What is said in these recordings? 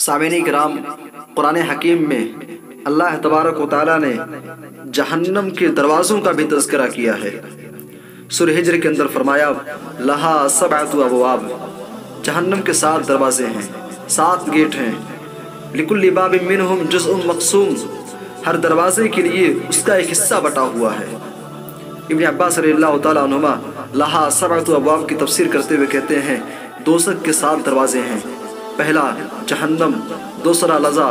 سامعین کرام، قرآن حکیم میں اللہ تبارک و تعالیٰ نے جہنم کے دروازوں کا بھی تذکرہ کیا ہے۔ سورہ ہجر کے اندر فرمایا لہا سبعۃ ابواب، جہنم کے 7 دروازے ہیں، 7 گیٹ ہیں۔ لکل باب منہم جزء مقسوم، ہر دروازے کے لیے اس کا ایک حصہ بٹا ہوا ہے۔ ابن عباس رضی اللہ تعالیٰ عنہما لہا سبعۃ ابواب کی تفسیر کرتے ہوئے کہتے ہیں دوزخ کے 7 دروازے ہیں۔ پہلا جہنم، دوسرا لظا،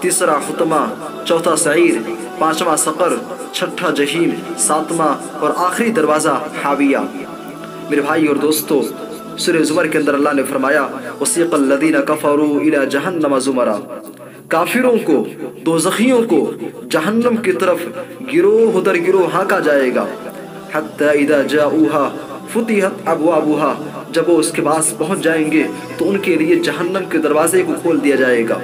تیسرا حطمہ، چوتھا سعیر، پانچواں سقر، چھٹا جہیم، ساتواں اور آخری دروازہ حاویہ۔ میرے بھائی اور دوستو، سورہ زمر کے اندر اللہ نے فرمایا وَسِيقَ الَّذِينَ كَفَرُوا إِلَى جَهَنَّمَ زُمَرًا، کافروں کو، دوزخیوں کو جہنم کی طرف گروہ در گروہ ہانکا جائے گا۔ حَتَّى إِذَا جَاءُوهَا فُتِحَتْ أَبْوَابُهَا، جب وہ اس کے پاس پہنچ جائیں گے تو ان کے لیے جہنم کے دروازے کو کھول دیا جائے گا۔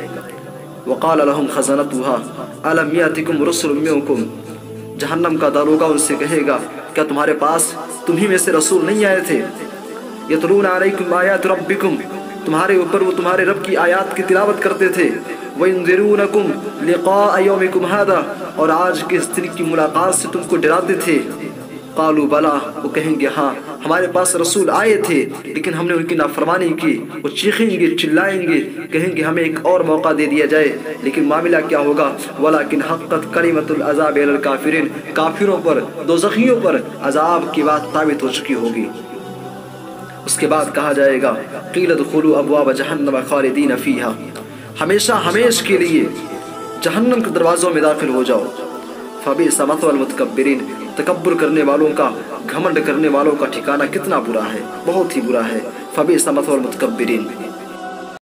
وَقَالَ لَهُمْ خَزَنَتُهَا أَلَمْ يَأْتِكُمْ رُسُلٌ مِّنكُمْ، جہنم کا داروغہ ان سے کہے گا کیا تمہارے پاس تمہیں میں سے رسول نہیں آئے تھے؟ يَتْلُونَ عَلَيْكُمْ آيَاتِ رَبِّكُمْ، تمہارے اوپر وہ تمہارے رب کی آیات کی تلاوت کرتے تھے۔ وَيُنذِرُونَكُمْ لِقَاءَ يَوْمِكُمْ هَذَا، اور آج کے اس دن کی ملاقات سے تم کو ڈراتے تھے۔ قالوا بلا، وہ کہیں گے ہاں ہمارے پاس رسول آئے تھے لیکن ہم نے ان کی نافرمانی کی۔ وہ چیخیں گے، چلائیں گے، کہیں گے ہمیں ایک اور موقع دے دیا جائے، لیکن معاملہ کیا ہوگا؟ وَلَكِنْ حَقَّتْ كَلِمَةُ الْعَذَابِ عَلَى الْكَافِرِينَ، کافروں پر، دوزخیوں پر عذاب کی بات ثابت ہو چکی ہوگی۔ اس کے بعد کہا جائے گا قِيلَ ادْخُلُوا أَبْوَابَ جَهَنَّمَ خَالِدِينَ فِيهَا، ہمیشہ ہمیش کے لیے جہنم کے دروازوں میں داخل ہو جاؤ۔ فَبِئْسَ مَثْوَى الْمُتَكَبِّرِينَ، تکبر کرنے والوں کا، گھمنڈ کرنے والوں کا ٹھکانہ کتنا برا ہے، بہت ہی برا ہے۔ فَبِئْسَ مَثْوَى الْمُتَكَبِّرِينَ۔